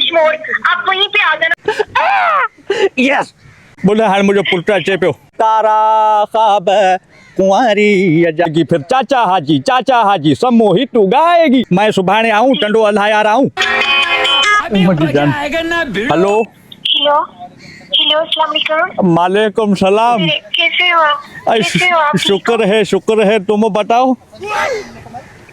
कश्मीर, आप वहीं पे आ जाना। यस बोले हाल मुझे पुट्टा चे पे तारा ख्वाब कुंवारी जागी फिर चाचा हाजी सम्मोहित तू गाएगी। मैं सुभाने आऊं टंडो अल्हाया रहा हूं। हेलो हेलो हेलो, अस्सलाम वालेकुम। मालेकुम सलाम। कैसे हो आप? शुक्र है तुम बताओ।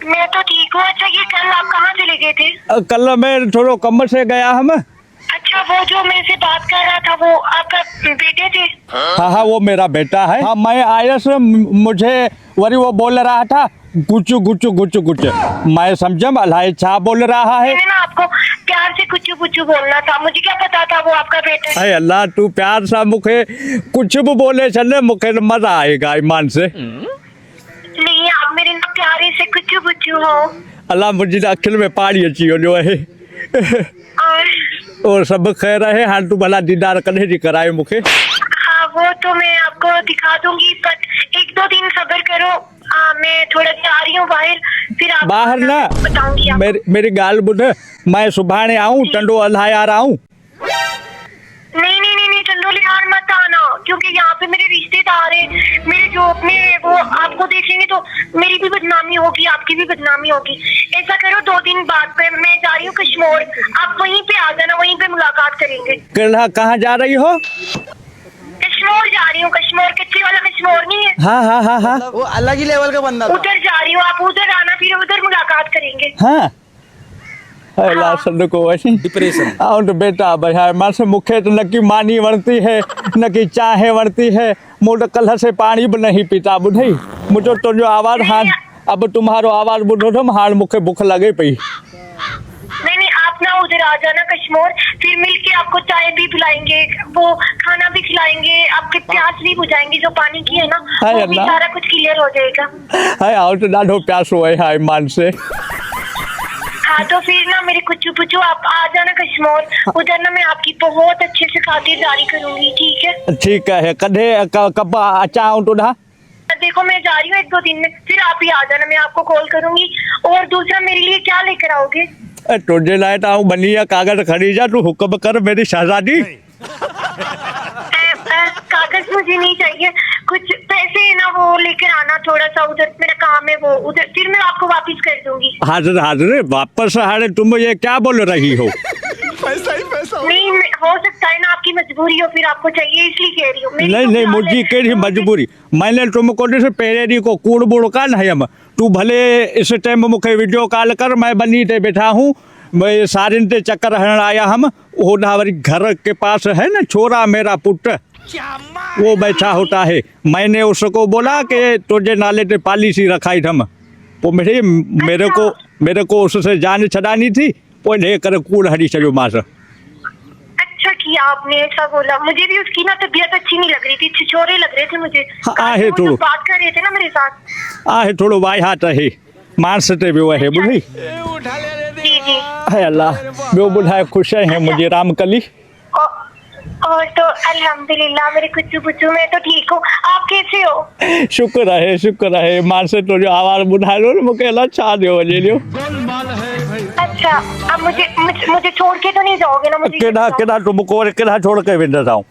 मैं तो ठीक हूँ। अच्छा, ये कल आप कहाँ चले गए थे? कल मैं थोड़ो कम से गया हम। अच्छा, वो जो मेरे से बात कर रहा था वो आपका बेटे थे? हाँ वो मेरा बेटा है। हाँ मैं आया से मुझे वही वो बोल रहा था गुच्चू गुच्चू गुच्चू गुच्चू। मैं समझा अल्लाह छा बोल रहा है। मैंने ना आपको प्यार से कुछ कुछ बोलना था, मुझे क्या पता था वो आपका बेटा है। अरे अल्लाह तू प्यार सा मुखे कुछ भी बोले चले मुखे मजा आएगा ईमान से। नहीं, आप मेरे ना प्यारे से कुछ कुछ हो। अल्लाह मुझे अखिल में पानी अची वञो है। और सब खैर है। हाल तू भला दीदार कॾहिं जी कराए मुखे? हाँ वो तो मैं आपको दिखा दूंगी, पर एक दो दिन सब्र करो। मैं थोड़ा सा आ रही हूँ बाहर, फिर आप बाहर ना बताऊंगी आपको। मेरी गाल बुध। मैं सुभाने आऊं टंडो अल्हाया रहा हूं। नहीं चंदोली यार मत आना, क्योंकि यहाँ पे मेरे रिश्तेदार हैं, मेरे जो अपने वो आपको देखेंगे तो मेरी भी बदनामी होगी, आपकी भी बदनामी होगी। ऐसा करो 2 दिन बाद पे मैं जा रही हूँ कश्मीर, आप वहीं पे आ जाना, वहीं पे मुलाकात करेंगे। कहाँ जा रही हो? कश्मीर जा रही हूँ, कश्मीर कच्चे वाला कश्मीर नहीं है। हाँ वो अलग ही लेवल का बंदा था। उधर जा रही हूँ, आप उधर आना, फिर उधर मुलाकात करेंगे। हाँ को डिप्रेशन तो बेटा भैया मां से मुखे तो न की मानी वरती है न की चाहे वरती है। मुझे कल से पानी भी नहीं पीता बुढ़ई। मुझे तो जो आवाज हाँ अब तुम्हारो आवाज बुढ़ो तुम हाल मुखे भूख लगे पई। नहीं आप ना उधर आ जाना कश्मीर, फिर मिलके आपको चाय भी पिलाएंगे, वो खाना भी खिलाएंगे, आपके प्यास भी बुझाएंगे, जो पानी की है ना वो भी सारा कुछ क्लियर हो जाएगा। हाय आओ तो डाढो प्यास हुआ है हाय मान से। हाँ तो फिर ना मेरे कुछ पुचू आप आ जाना कश्मीर, उधर ना मैं आपकी बहुत अच्छे से खातिरदारी करूंगी। ठीक है कदे कब अच्छा हूँ तो ना देखो मैं जा रही हूँ 1-2 दिन में, फिर आप ही आ जाना, मैं आपको कॉल करूंगी। और दूसरा मेरे लिए क्या लेकर आओगे? तुझे लाए तो बनिया कागज खरीदा, तू हुक्म कर मेरी शहजादी। कागज मुझे नहीं चाहिए, कुछ पैसे ना वो लेकर आना, थोड़ा सा उधर मेरा काम है वो उधर, फिर मैं आपको वापस कर दूंगी। हाजिर वापस हारे तुम ये क्या बोल रही हो? पैसा नहीं हो सकता है ना आपकी मजबूरी हो, फिर आपको चाहिए इसलिए कह रही हूँ। नहीं मुझी केड़ी मजबूरी, मैंने तुमको जैसे पहले को कूड़ बुड़ का नहीं हम। तू भले इस टाइम मुखे वीडियो कॉल कर, मैं बनी ते बैठा हूँ, मैं सारिन ते चक्कर हरण आया हम। वो नावरी घर के पास है ना छोरा मेरा पुत्र, वो बैठा होता है। मैंने उसको बोला कि तुझे नाले पे पॉलिसी रखाई थम, तो मेरे को उससे जान छड़ानी थी, वो लेकर कूड़ हरी चलो मास। अच्छा किया आपने ऐसा बोला, मुझे भी उसकी ना तबीयत अच्छी नहीं लग रही थी, छिछोरे लग रहे थे मुझे। आहे थोड़ा बात कर रहे थे ना मेरे साथ। आहे थोड़ो वाई हाथ है मांस ते भी है बुढ़ी। जी है अल्लाह वो बुढ़ाए खुश है मुझे राम कली। और तो अल्हम्दुलिल्लाह मेरे कुछ बुच्चू मैं तो ठीक हूँ, आप कैसे हो? शुक्र है मां से तो जो आवाज बुढ़ा लो मुझे अल्लाह छा दो ले लियो। अच्छा अब मुझे छोड़ के तो नहीं जाओगे ना? मुझे केड़ा तुमको केड़ा छोड़ के विंदा जाऊं?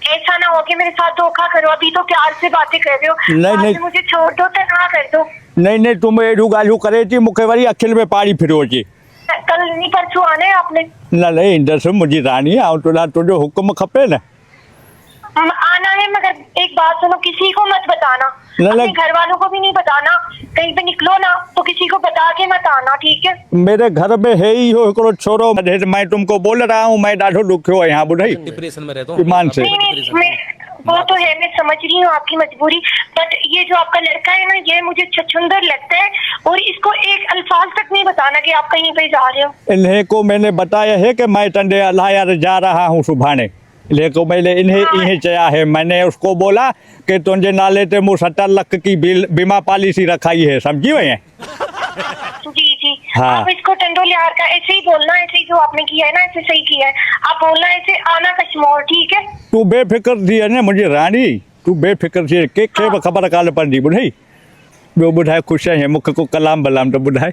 ऐसा ना हो कि मेरे साथ धोखा करो, अभी तो प्यार से बातें कर रहे हो। नहीं मुझे छोड़ दो तो ना कर दो। नहीं तुम एडू गालू करे थी मुखे वरी अखिल में पानी फिरो जी। कल नहीं परसों आने आपने? नहीं इंदर मुझी रानी आऊं तो ना तुझो हुक्म खपे ना आना है, मगर एक बात सुनो, किसी को मत बताना, अपने घर वालों को भी नहीं बताना, कहीं पे निकलो ना तो किसी को बता के मत आना, ठीक है? मेरे घर में है ही हो एक छोरो, मैं तुमको बोल रहा हूँ, मैं डाढो दुखियो है यहाँ बुढ़ई डिप्रेशन में रहता हूँ ईमान से। वो तो है, मैं समझ रही हूँ आपकी मजबूरी, बट ये जो आपका लड़का है ना ये मुझे छछुंदर लगता है, और इसको एक अल्फाज तक नहीं बताना कि आप कहीं पे जा रहे हो। इन्हें को मैंने बताया है कि मैं टंडे अल्लाह जा रहा हूँ सुभाने, लेकिन मैंने इन्हें चाहा है। मैंने उसको बोला कि तुझे नाले ते मुझ 70 लाख की बीमा पॉलिसी रखाई है, समझी हुई है? जी हाँ। आप इसको टंडोलियार का ऐसे ही बोलना, ऐसे ही जो आपने किया है ना ऐसे सही किया है, आप बोलना ऐसे आना कश्मीर, ठीक है? तू बेफिक्र थी है ना मुझे रानी, तू बेफिक्र थी के खबर काल पड़ी बुढ़ई वो बुढ़ाए खुश है मुख को कलाम बलाम तो बुढ़ाए।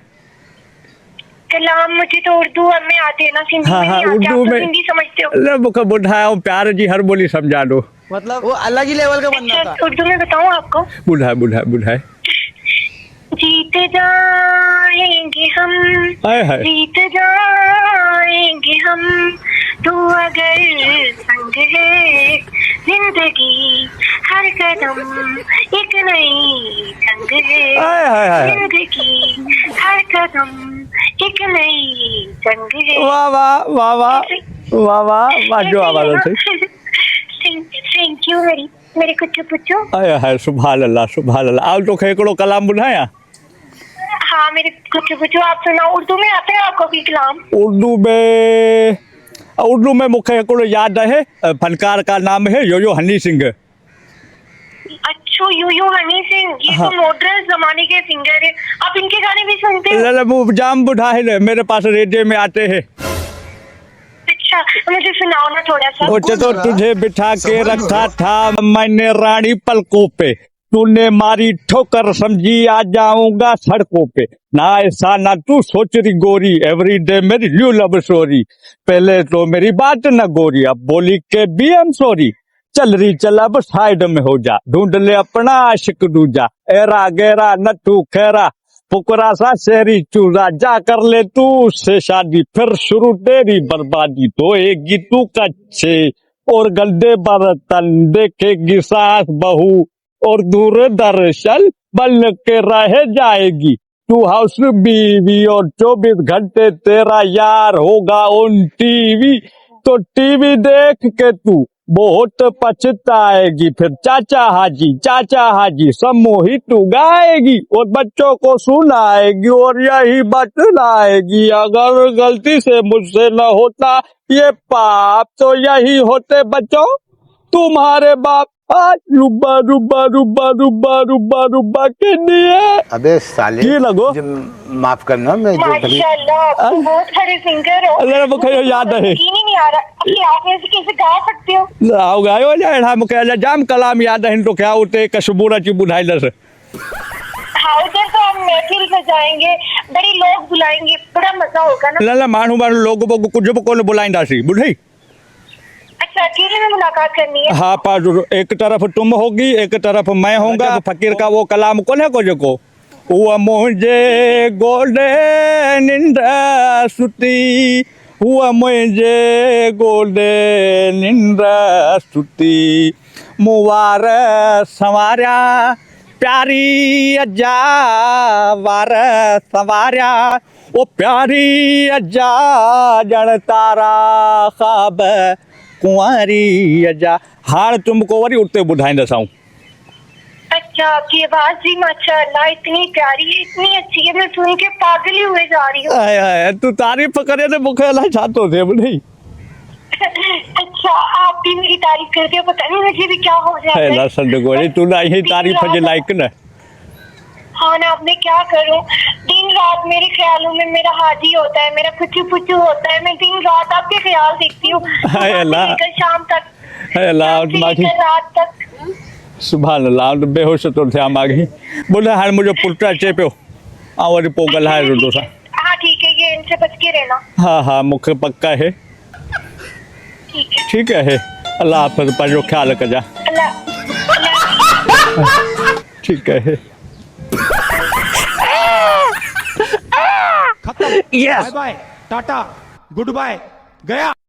कलाम मुझे तो उर्दू में आते हैं ना, सिंधी हाँ में हाँ नहीं आते। उर्दू आप तो में हिंदी समझते हो। ले मुझे बुढ़ाया हूँ प्यार जी हर बोली समझा दो। मतलब वो अलग ही लेवल का बंदा अच्छा था। उर्दू में बताऊँ आपको? बुढ़ाए बुढ़ाए बुढ़ाए जीत जाएंगे हम, हाय हाय जीत जाएंगे हम, तू अगर संग है, जिंदगी हर कदम एक नई जंग है। हाय हाय हाय जिंदगी हर कदम एक नई जंग है। वाह वाह वाह वाह वाह वाह वाह जो आवाज है। थैंक यू मेरे कुछ पुच्छो। हाय हाय सुभान अल्लाह सुभान अल्लाह। आओ तो खेकड़ो कलाम बुढ़ाया। हाँ मेरे कुछ पुच्छो, आप सुनाओ। उर्दू में आते हैं आपको भी कलाम? उर्दू में मुख्य हिकिड़ो याद है फनकार का नाम है यो हनी सिंह। अच्छा यू हनी सिंह, ये हाँ। तो मॉडर्न जमाने के सिंगर है। आप इनके गाने भी सुनते हो? ले वो जाम बुढ़ा है मेरे पास रेडियो में आते हैं। अच्छा मुझे सुनाओ ना थोड़ा सा। सोचे तो तुझे बिठा के रखा था मैंने रानी पलकों पे, तूने मारी ठोकर समझी आ जाऊंगा सड़कों पे। ना ऐसा ना तू सोच रही गोरी, एवरीडे मेरी न्यू लव स्टोरी। पहले तो मेरी बात न गोरी, अब बोली के बी एम सॉरी। चल रही चल अब साइड में हो जा, ढूंढ ले अपना आशिक दूजा। एरा गेरा नट्टू खैरा फुकरा सा शहरी चूजा, जा कर ले तू उससे शादी, फिर शुरू तेरी बर्बादी। धोएगी तू कच्चे और गंदे बर्तन, देखेगी सास बहू और दूरदर्शन बन के रह जाएगी। तू हाउस बीवी और 24 घंटे तेरा यार होगा ऑन टीवी। तो टीवी देख के तू बहुत पछताएगी, फिर चाचा हाजी सम्मोहित तू गाएगी और बच्चों को सुनाएगी और यही बतलाएगी, अगर गलती से मुझसे न होता ये पाप तो यही होते बच्चों तुम्हारे बाप। आज रुबा रुबा रुबा रुबा रुबा रुबा के लिए। अबे साले ये लगो माफ करना, मैं जो कभी माशाल्लाह आप तो बहुत सारे सिंगर हो। अल्लाह मुझे याद है यकीन ही नहीं आ रहा कि आप ऐसे कैसे गा सकते हो। आओ गायो जा मुझे जाम कलाम याद है तो क्या होते कशबूरा ची बुढ़ाई दस। हाँ उधर तो हम महफिल सजाएंगे, बड़े लोग बुलाएंगे, बड़ा मजा होगा ना। ला मानू लोग कुछ को बुलाइंदा सी बुढ़ई। अच्छा अकेले में मुलाकात करनी है? हाँ पास एक तरफ तुम होगी एक तरफ मैं होऊंगा। फकीर का वो कलाम कौन है को जो वो मुझे गोल्डे निंदा सुती, हुआ मुझे गोल्डे निंदा सुती, मुवार सवारा प्यारी अज्जा वार सवारा, ओ प्यारी अज्जा जन तारा खाब कुंवारी अजा। हार तुमको वरी उठते बुढ़ाई दसाऊं। अच्छा आपकी आवाज भी माशाल्लाह इतनी प्यारी है, इतनी अच्छी है, मैं सुन के पागल ही हुए जा रही हूँ। आय आय तू तारीफ करे तो मुखे अल्लाह छातो थे बुढ़ई। अच्छा आप भी मेरी तारीफ करते हो, पता नहीं मुझे भी क्या हो जाता है है। ला संद गोरी तू ना ही तारीफ जे लायक न। हाँ ना अब मैं क्या करूँ, दिन रात मेरे ख्यालों में मेरा हाजी होता है, मेरा कुछ पुचू होता है। मैं दिन रात आपके ख्याल देखती हूँ, हाय अल्लाह। सुबह से लेकर शाम तक, है अल्लाह शाम से माखी लेकर रात तक। सुभान अल्लाह बेहोश तो थे मागी बोले हाल मुझे पुट्टा चे पियो आ वरी पोगल है रोडो सा। हाँ ठीक है, ये इनसे बच के रहना। हाँ हाँ मुखे पक्का है ठीक है अल्लाह हाफिज पाजो ख्याल कजा। अल्लाह ठीक है खत्म। Bye bye tata good bye गया।